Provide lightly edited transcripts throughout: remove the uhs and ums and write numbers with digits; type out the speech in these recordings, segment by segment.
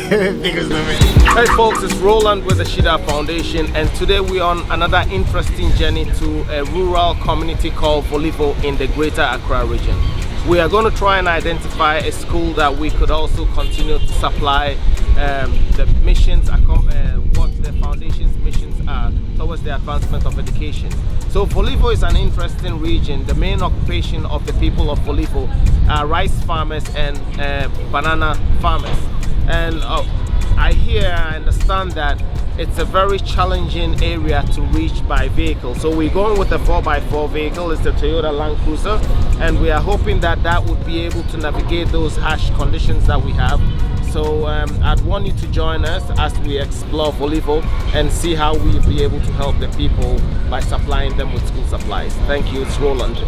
Hey folks, it's Roland with the Shidaa Foundation, and today we're on another interesting journey to a rural community called Volvio in the greater Accra region. We are going to try and identify a school that we could also continue to supply the missions, what the foundation's missions are towards the advancement of education. So Volvio is an interesting region. The main occupation of the people of Volvio are rice farmers and banana farmers. And I understand that it's a very challenging area to reach by vehicle. So we're going with a 4x4 vehicle. It's the Toyota Land Cruiser, and we are hoping that that would be able to navigate those harsh conditions that we have. So I'd want you to join us as we explore Volvio and see how we'll be able to help the people by supplying them with school supplies. Thank you, it's Roland.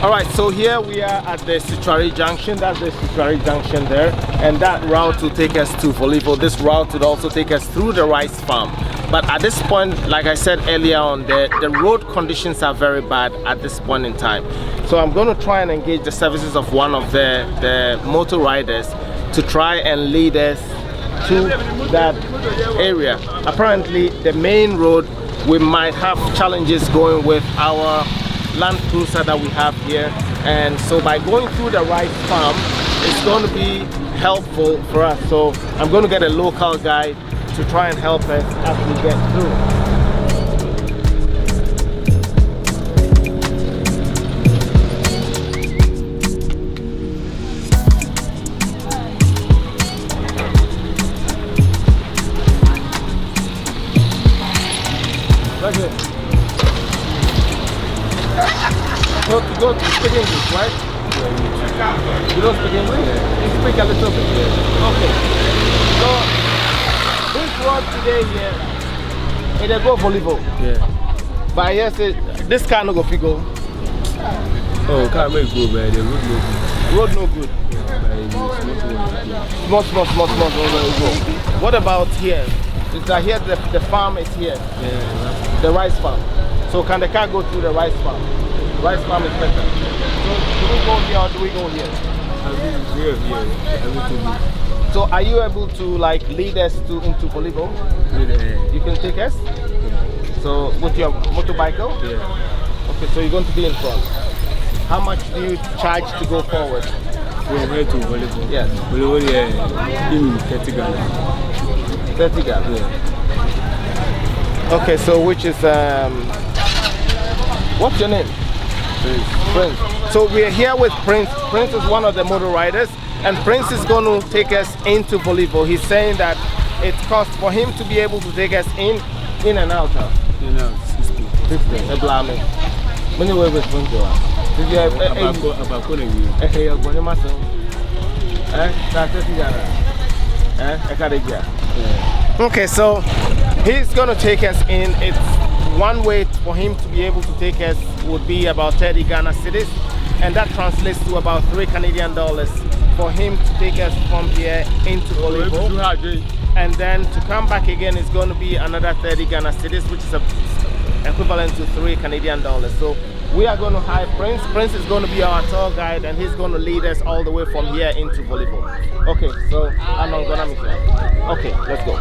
Alright, so here we are at the Situari Junction. That's the Situari Junction there, and that route will take us to Volvio. This route would also take us through the rice farm. But at this point, like I said earlier on, the road conditions are very bad at this point in time. So I'm going to try and engage the services of one of the motor riders to try and lead us to that area. Apparently, the main road, we might have challenges going with our Land Cruiser that we have here, and so by going through the rice farm, it's going to be helpful for us. So I'm going to get a local guide to try and help us as we get through. So you don't speak English, right? You don't speak English? You speak a little bit. Okay. So this road today here, it go Volvio. Yeah. But yes, this car no go fit go. Oh, can't make go, man. The road no good. Small go. What about here? Is that here the farm is here? Yeah. The rice farm. So can the car go through the rice farm? Rice farm is better. So do we go here or do we go here? So are you able to like lead us into Volvio? Yeah. You can take us? Yeah. So with your motorbike? Yeah. Okay, so you're going to be in front. How much do you charge to go forward? From here to Volvio? Yes. Volvio, in 30 Ghana. 30 Ghana? Yeah. Okay, so which is, what's your name? Prince. So we're here with Prince. Prince is one of the motor riders, and Prince is going to take us into Volvio. He's saying that it costs for him to be able to take us in and out. You know, 60. Many ways with Prince. Okay, so he's going to take us in. It's one way for him to be able to take us would be about 30 Ghana cedis, and that translates to about $3 Canadian for him to take us from here into Volvio. And then to come back again is going to be another 30 Ghana cedis, which is equivalent to $3 Canadian. So we are going to hire Prince. Prince is going to be our tour guide, and he's going to lead us all the way from here into Volvio. Okay, so I'm not going to miss that. Okay, let's go.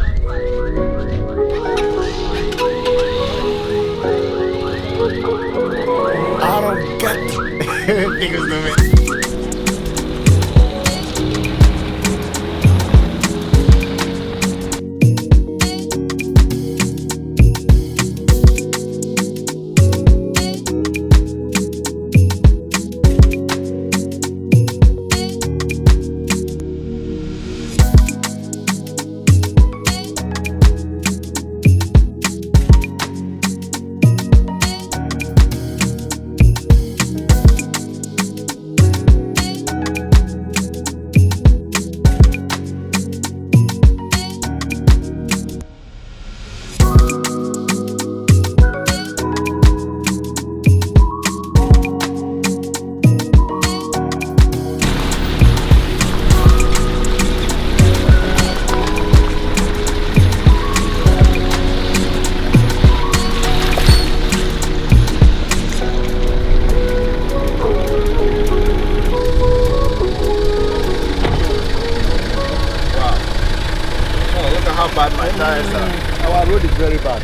Niggas know me. Bad my tires are. Our road is very bad.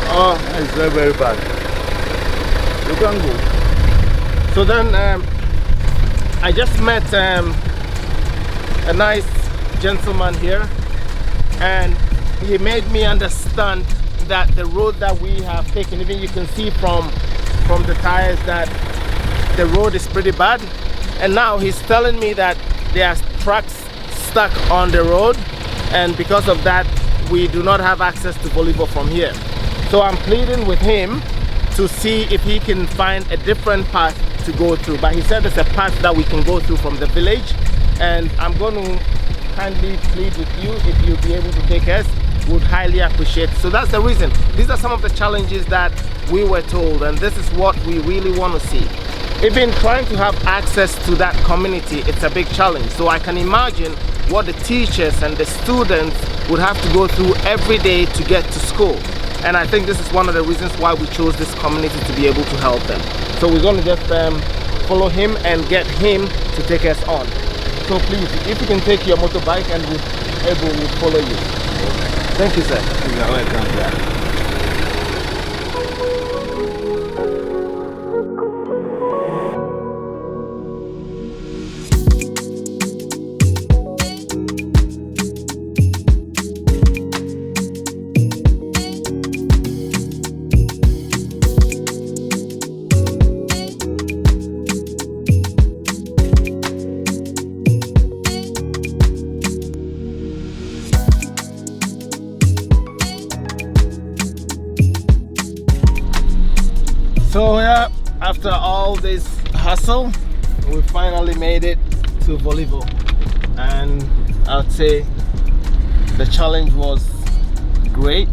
Oh, it's very, very bad. You can go. So then I just met a nice gentleman here, and he made me understand that the road that we have taken, even you can see from the tires that the road is pretty bad. And now he's telling me that there are trucks stuck on the road, and because of that we do not have access to Volvio from here. So I'm pleading with him to see if he can find a different path to go through, but he said there's a path that we can go through from the village, and I'm going to kindly plead with you if you'll be able to take us. Would highly appreciate it. So that's the reason. These are some of the challenges that we were told, and this is what we really want to see. Even trying to have access to that community, it's a big challenge. So I can imagine what the teachers and the students would have to go through every day to get to school. And I think this is one of the reasons why we chose this community, to be able to help them. So we're going to just follow him and get him to take us on. So please, if you can take your motorbike, and we'll follow you. Thank you, sir. You're welcome, yeah. So yeah, after all this hustle, we finally made it to Volvio, and I'd say the challenge was great,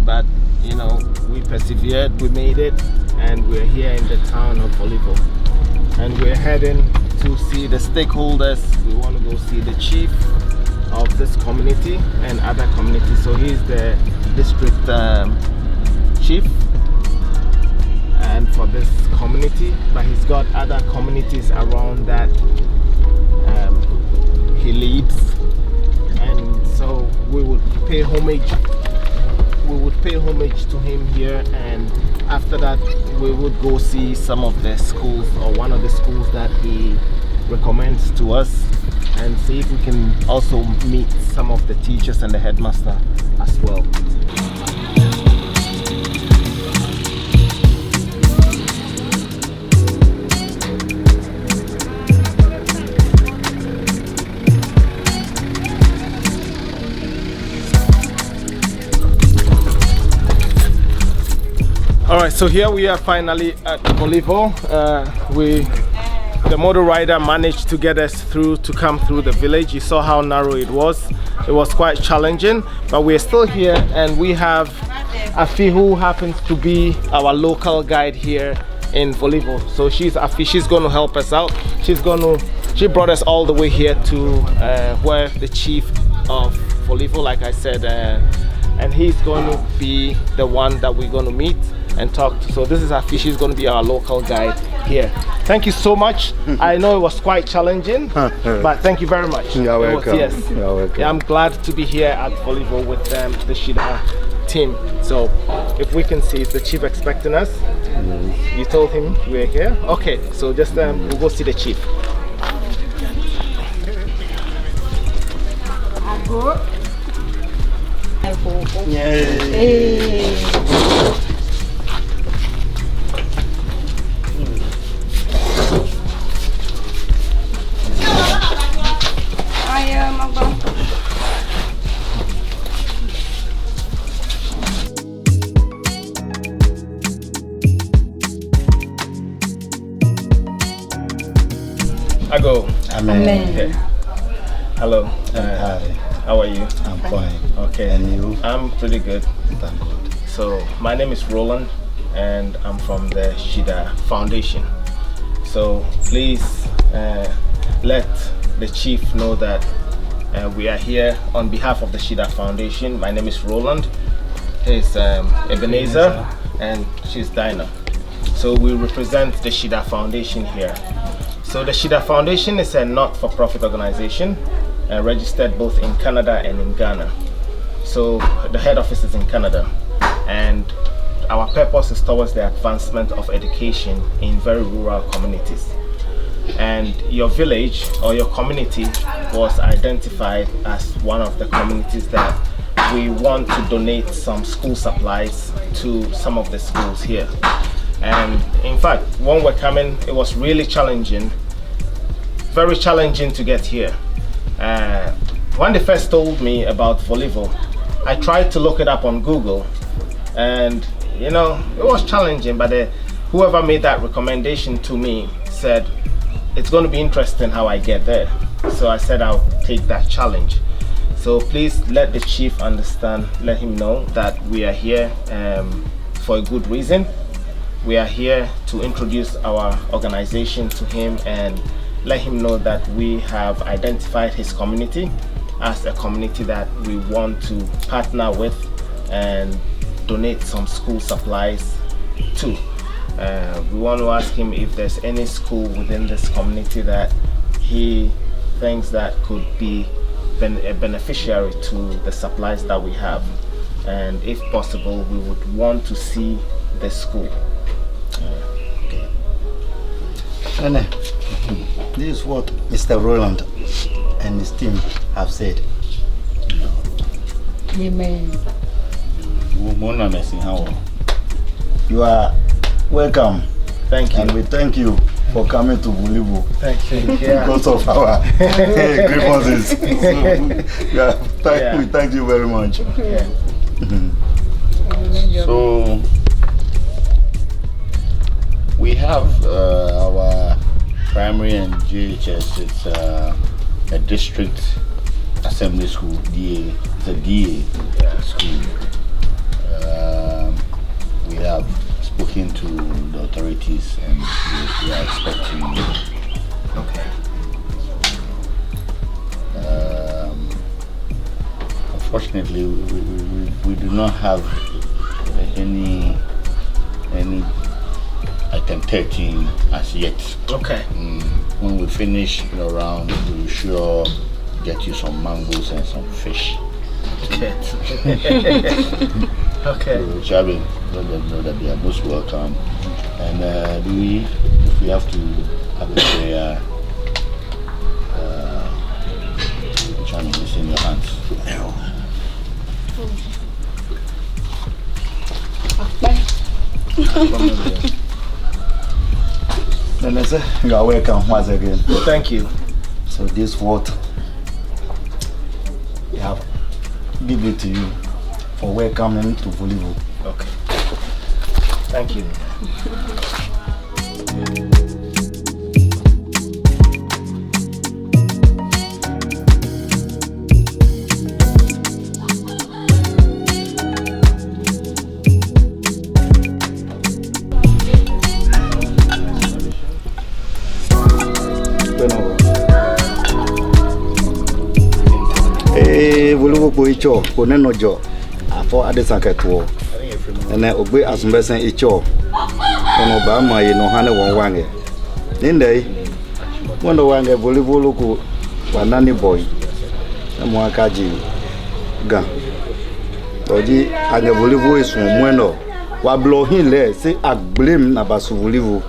but you know, we persevered, we made it, and we're here in the town of Volvio, and we're heading to see the stakeholders. We want to go see the chief of this community and other communities. So he's the district chief and for this community, but he's got other communities around that he leads, and so we would pay homage to him here, and after that we would go see some of the schools, or one of the schools that he recommends to us, and see if we can also meet some of the teachers and the headmaster as well. Alright, so here we are finally at Volvio. The motor rider managed to get us through, to come through the village. You saw how narrow it was. It was quite challenging, but we're still here, and we have Afi, who happens to be our local guide here in Volvio. So she's Afi, she's going to help us out. She brought us all the way here to where the chief of Volvio, like I said, and he's going to be the one that we're going to meet and talk to. So this is Afi, she's going to be our local guide here. Thank you so much. I know it was quite challenging, but thank you very much. You're welcome. Yes. You're welcome. Yeah, I'm glad to be here at Volvio with the Shidaa team. So if we can see, is the chief expecting us? Yes. You told him we're here? Okay, so just we'll go see the chief. I go. Amen. Okay. Hello. Hi. How are you? I'm fine. Okay. And you? I'm pretty good. Thank God. So my name is Roland, and I'm from the Shidaa Foundation. So please let the chief know that we are here on behalf of the Shidaa Foundation. My name is Roland. He's Ebenezer, and she's Dinah. So we represent the Shidaa Foundation here. So the Shidaa Foundation is a not-for-profit organization registered both in Canada and in Ghana. So the head office is in Canada, and our purpose is towards the advancement of education in very rural communities. And your village or your community was identified as one of the communities that we want to donate some school supplies to some of the schools here. And in fact, when we're coming, it was really challenging, very challenging to get here. When they first told me about Volvio, I tried to look it up on Google, and you know, it was challenging, but whoever made that recommendation to me said, it's going to be interesting how I get there. So I said I'll take that challenge. So please let the chief understand, let him know that we are here for a good reason. We are here to introduce our organization to him and let him know that we have identified his community as a community that we want to partner with and donate some school supplies to. We want to ask him if there's any school within this community that he thinks that could be a beneficiary to the supplies that we have, and if possible we would want to see the school. Nene, this is what Mr. Roland and his team have said. Amen. You are welcome. Thank you. And we thank you for coming to Volvio. Thank you. Yeah. Because of our grievances. We thank you very much. Yeah. So we have our primary and GHS. It's a district assembly school, DA. It's a DA school. We have spoken to the authorities and we are expecting. Okay. Unfortunately, we do not have any item 13 as yet. Okay. When we finish around, we will sure get you some mangoes and some fish. Okay. Okay. So, Chabi, let them know that they are most welcome. And if we have to have a prayer, Channel is in your hands. Nene, sir, you are welcome once again. Thank you. So this what we have given to you for welcoming to Volvio. Okay. Thank you. Volvio boy cho, koneno jo, afọ adesanketuo. Ene ogbe asumbesen icho. Ono ba ma yi no hane won wange. Ninde mondo wange Volvio loko banani boy. Mo akaji ga. Oji ane Volvio is mweno. Wa blow hin le se agblem na basu Volvio.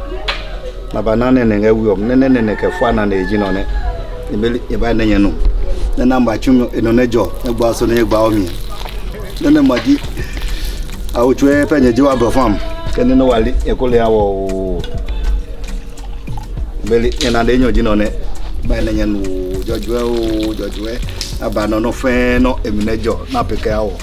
Na banane nenge wiom nene ke fwana na ejino ne. Ibeli iba nenye no. Nena mbachum enone jo, egba so ne egba omi. Nene maji awchwe penye jiwa brofam. Kene no wali ekole awo. Ibeli ena denyo jino ne. Ba nenye no jojwe abano no fe no eminejo na peke awo.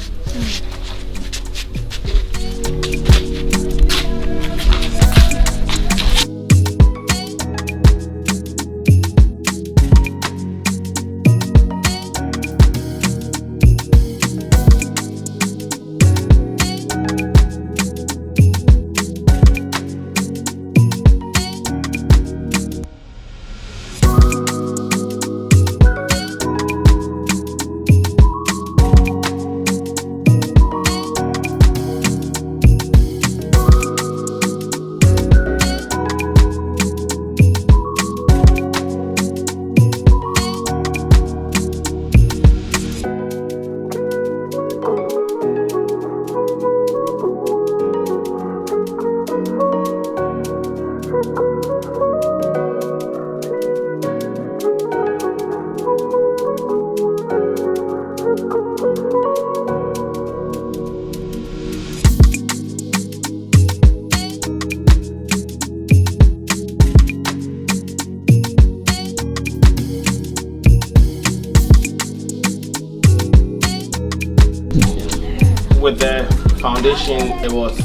With the foundation, it was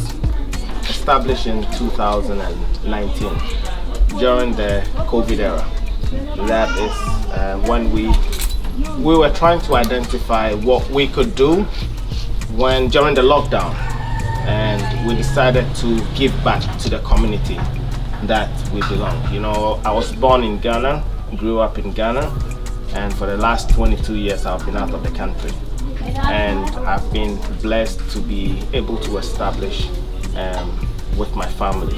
established in 2019 during the COVID era. That is when we were trying to identify what we could do during the lockdown, and we decided to give back to the community that we belong. You know, I was born in Ghana, grew up in Ghana, and for the last 22 years I've been out of the country. And I've been blessed to be able to establish with my family.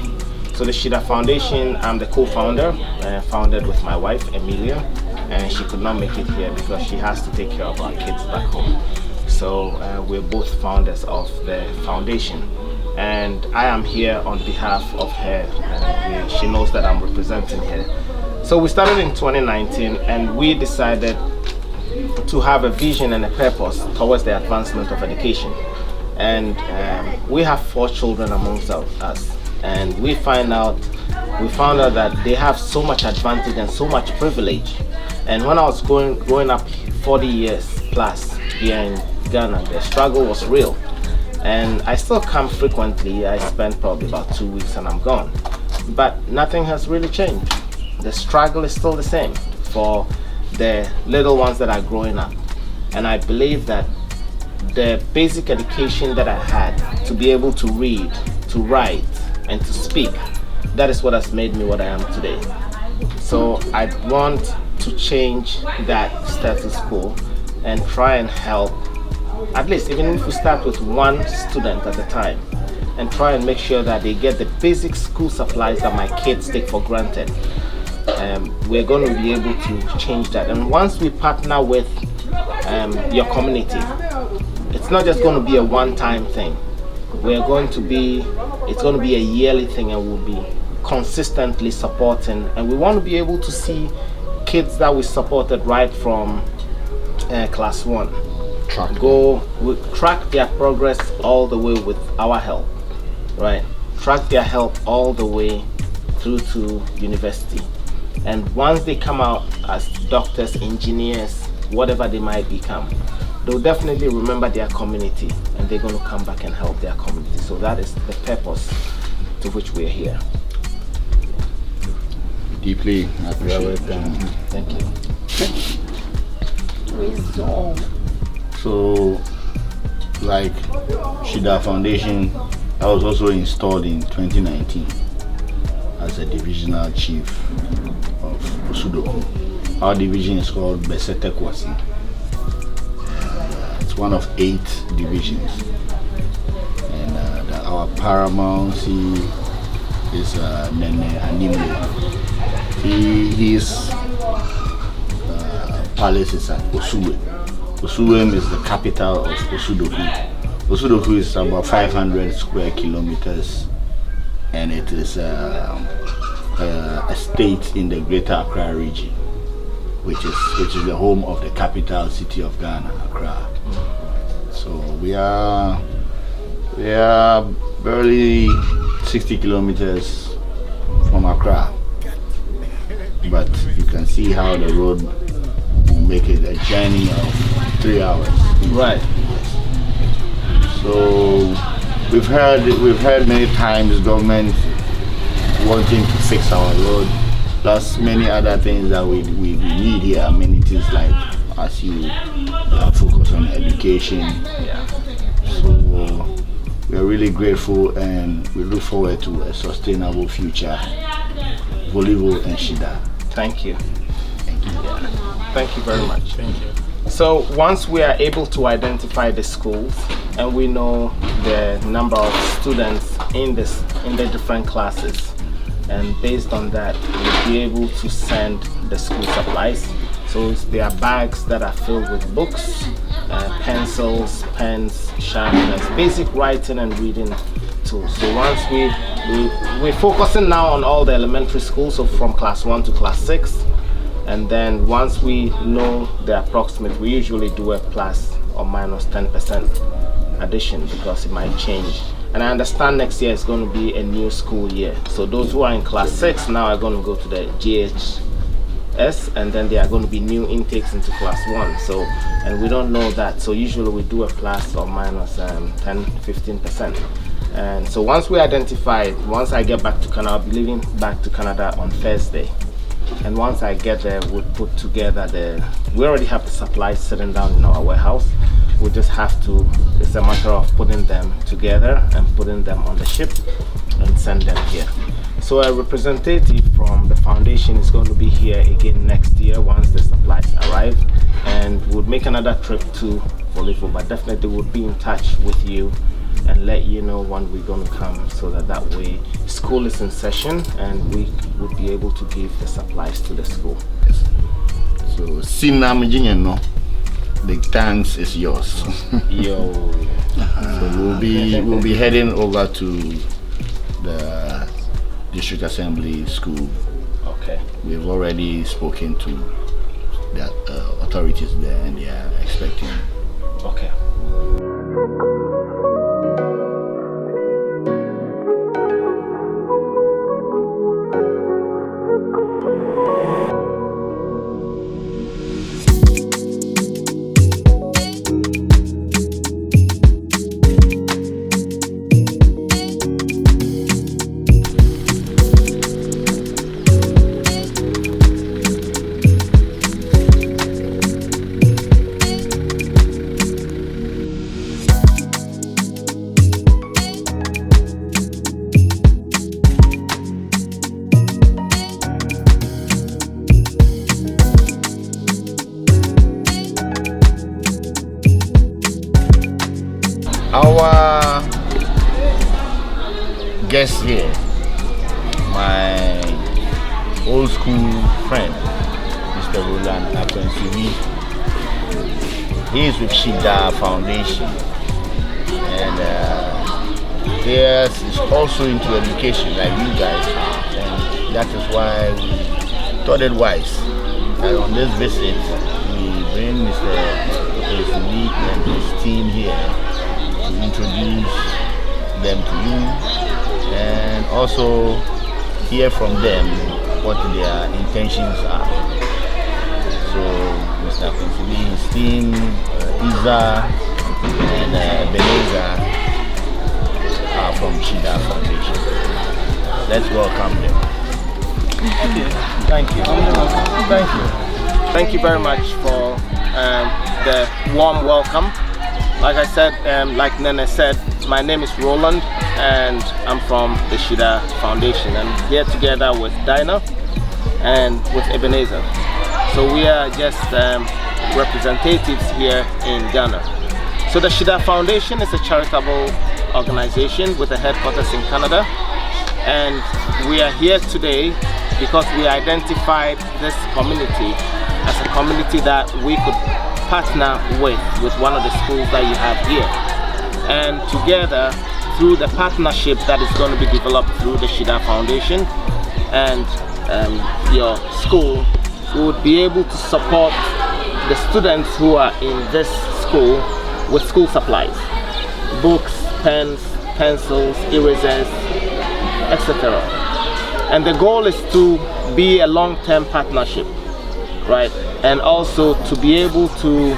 So the Shidaa Foundation, I'm the co-founder, founded with my wife, Emilia, and she could not make it here because she has to take care of our kids back home. So we're both founders of the foundation. And I am here on behalf of her. She knows that I'm representing her. So we started in 2019 and we decided to have a vision and a purpose towards the advancement of education. And we have 4 children amongst us, and we found out that they have so much advantage and so much privilege. And when I was growing up 40 years plus here in Ghana, the struggle was real. And I still come frequently. I spend probably about 2 weeks and I'm gone. But nothing has really changed. The struggle is still the same for the little ones that are growing up. And I believe that the basic education that I had to be able to read, to write, and to speak, that is what has made me what I am today. So I want to change that status quo and try and help, at least even if we start with 1 student at a time, and try and make sure that they get the basic school supplies that my kids take for granted. We're going to be able to change that. And once we partner with your community, it's not just going to be a one-time thing. It's going to be a yearly thing, and we'll be consistently supporting. And we want to be able to see kids that we supported right from class 1 track their progress all the way with our help, right? Track their help all the way through to university. And once they come out as doctors, engineers, whatever they might become, they'll definitely remember their community and they're going to come back and help their community. So that is the purpose to which we're here. Deeply appreciate it. Thank you. So, like Shidaa Foundation, I was also installed in 2019 as a divisional chief of Osudoku. Our division is called Besete Kwasi. It's one of 8 divisions. And our paramountcy is Nene Animbo. His palace is at Osuwe. Osuwe is the capital of Osudoku. Osudoku is about 500 square kilometers, and it is a state in the Greater Accra region, which is the home of the capital city of Ghana, Accra. So we are barely 60 kilometers from Accra, but you can see how the road will make it a journey of 3 hours. Right. So we've heard many times government wanting to fix our road, plus many other things that we need here, amenities like as you focus on education. Yeah. So we are really grateful and we look forward to a sustainable future. Volvio and Shidaa. Thank you. Thank you. Yeah. Thank you very much. Thank you. So once we are able to identify the schools and we know the number of students in the different classes, and based on that we'll be able to send the school supplies. So there are bags that are filled with books, pencils, pens, sharpeners, basic writing and reading tools. So once we're focusing now on all the elementary schools, so from class 1 to class 6. And then once we know the approximate, we usually do a plus or minus 10% addition because it might change. And I understand next year is going to be a new school year. So those who are in class 6 now are going to go to the GHS, and then there are going to be new intakes into class 1. So, and we don't know that. So usually we do a plus or minus 10-15%. And so once we identify it, once I get back to Canada, I'll be leaving back to Canada on Thursday. And once I get there, we'll put together we already have the supplies sitting down in our warehouse. We just have to, it's a matter of putting them together and putting them on the ship and send them here. So a representative from the foundation is going to be here again next year once the supplies arrive, and we'll make another trip to Volvio, but definitely we'll be in touch with you and let you know when we're going to come, so that way school is in session and we would be able to give the supplies to the school. So Sinam, the thanks is yours. Yo. So we'll be heading over to the district assembly school. Okay. We've already spoken to the authorities there, and they are expecting. Okay. Our guest here, my old school friend, Mr. Roland Akwensiri. He is with Shidaa Foundation, and he is also into education like you guys are, and that is why we thought it wise that on this visit we bring Mr. Akwensiri and his team here to introduce them to you and also hear from them what their intentions are. So Mr. Akwensiri, his team, Isa and Ebenezer are from Shidaa Foundation. Let's welcome them. Thank you. Thank you. Thank you very much for the warm welcome. Like I said, like Nene said, my name is Roland and I'm from the Shidaa Foundation. I'm here together with Dinah and with Ebenezer. So we are just representatives here in Ghana. So the Shidaa Foundation is a charitable organization with a headquarters in Canada, and we are here today because we identified this community as a community that we could partner with one of the schools that you have here. and together through the partnership that is going to be developed through the Shidaa Foundation and your school, we would be able to support the students who are in this school with school supplies, books, pens, pencils, erasers, etc. And the goal is to be a long-term partnership, right? And also to be able to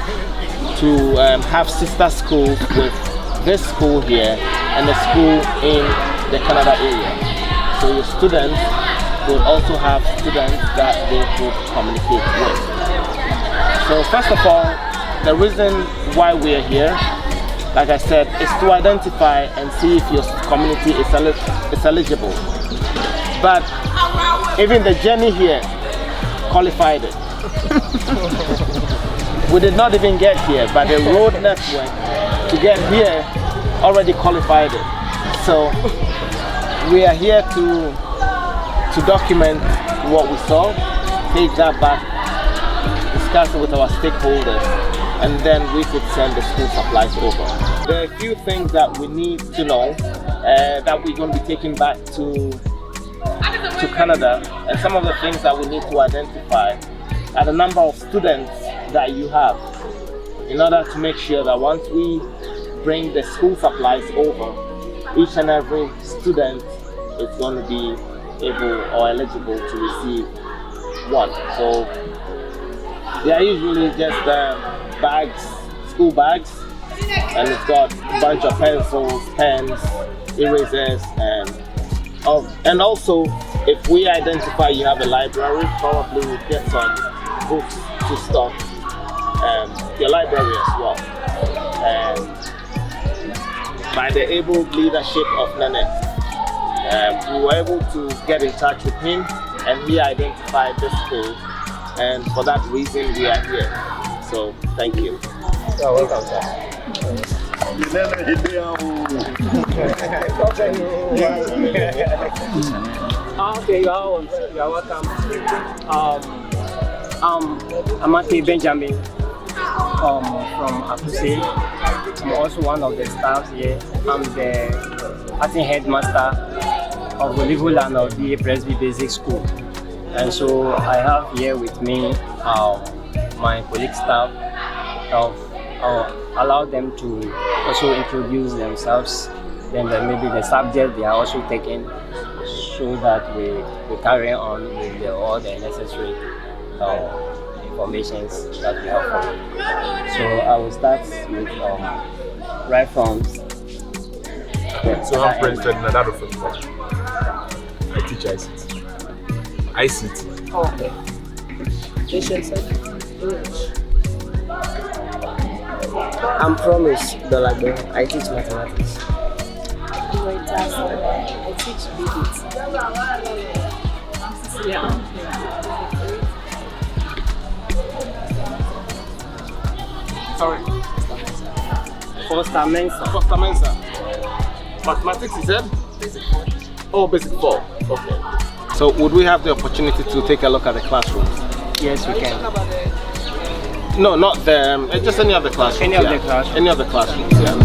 have sister schools with this school here and the school in the Canada area. So your students will also have students that they could communicate with. So first of all, the reason why we are here, like I said, is to identify and see if your community is eligible. But even the journey here qualified it. We did not even get here, but the road network to get here already qualified it. So we are here to document what we saw, take that back, discuss it with our stakeholders, and then we could send the school supplies over. There are a few things that we need to know that we're going to be taking back to Canada, and some of the things that we need to identify are the number of students that you have, in order to make sure that once we bring the school supplies over, each and every student is going to be able or eligible to receive one. So they are usually just bags, school bags, and it's got a bunch of pencils, pens, erasers, and also if we identify you have a library, probably we'll get some books to stock your library as well. And by the able leadership of Nene, we were able to get in touch with him, and he identified the school, and for that reason we are here. So thank you. You're welcome, sir. Okay, you're welcome. I'm Ate Benjamin from Accra. I'm also one of the staff here. I'm the acting headmaster of Volvio and of the Presby Basic School. And so I have here with me my colleague staff. Allow them to also introduce themselves, then maybe the subject they are also taking, so that we carry on with all the necessary information that we have for you. So I will start with right from. So I'm President Nadado from I teach ICT. ICT. Okay. I'm Promise Dolado. I teach mathematics. I teach BBT. Yeah. Sorry. Foster Mensa. Foster Mensa. Mathematics, you said? Basic 4. Oh, basic 4. Okay. So would we have the opportunity to take a look at the classrooms? Yes, we can. No, not them. Just any other classrooms. Any of the classrooms. Any other classrooms, yeah.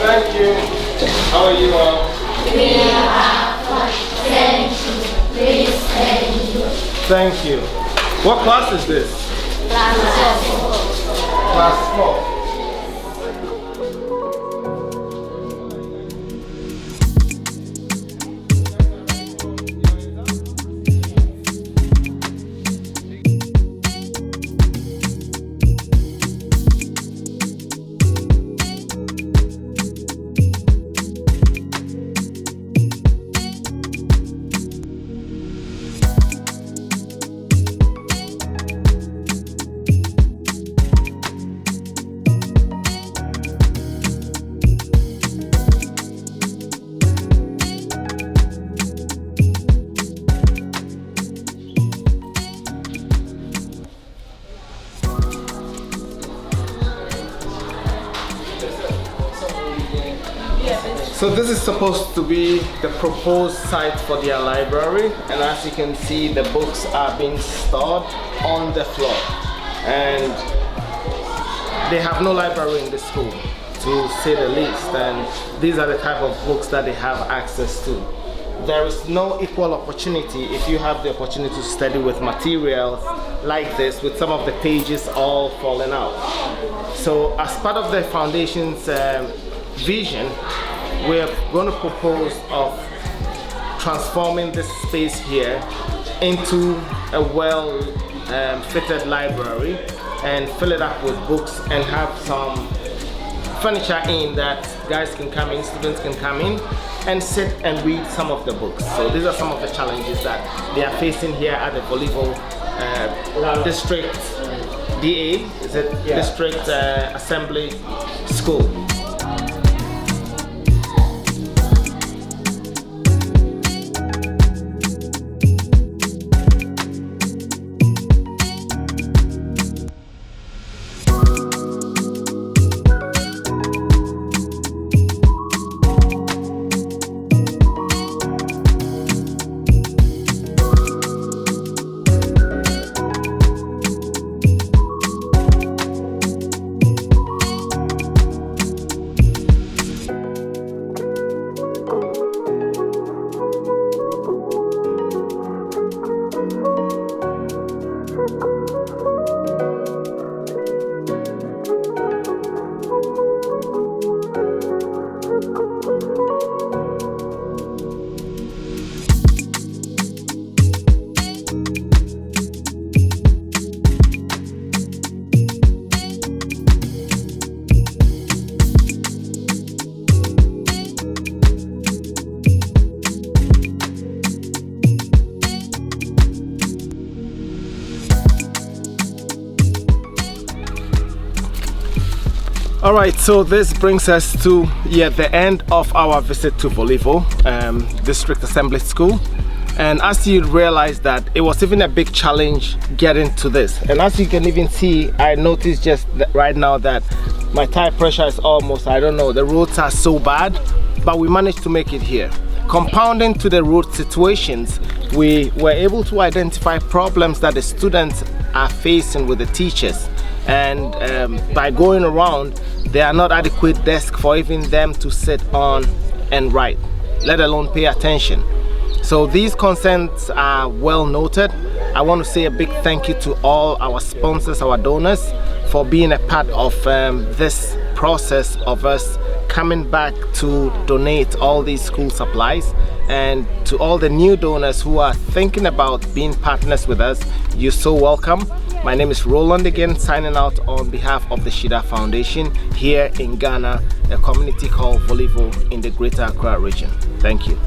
Thank you. How are you all? Thank you. What class is this? Class 4. So this is supposed to be the proposed site for their library, and as you can see, the books are being stored on the floor, and they have no library in the school, to say the least, and these are the type of books that they have access to. There is no equal opportunity if you have the opportunity to study with materials like this, with some of the pages all falling out. So as part of the foundation's vision, we're going to propose of transforming this space here into a well fitted library and fill it up with books and have some furniture in that guys can come in, students can come in and sit and read some of the books. So these are some of the challenges that they are facing here at the Volvio District DA, is it? Yeah. District Assembly School. All right, so this brings us to the end of our visit to Volvio District Assembly School. And as you realize that it was even a big challenge getting to this. And as you can even see, I noticed just right now that my tire pressure is almost, I don't know, the roads are so bad, but we managed to make it here. Compounding to the road situations, we were able to identify problems that the students are facing with the teachers. And by going around, there are not adequate desks for even them to sit on and write, let alone pay attention. So these concerns are well noted. I want to say a big thank you to all our sponsors, our donors, for being a part of this process of us coming back to donate all these school supplies. And to all the new donors who are thinking about being partners with us, you're so welcome. My name is Roland again, signing out on behalf of the Shidaa Foundation here in Ghana, a community called Volvio in the Greater Accra region. Thank you.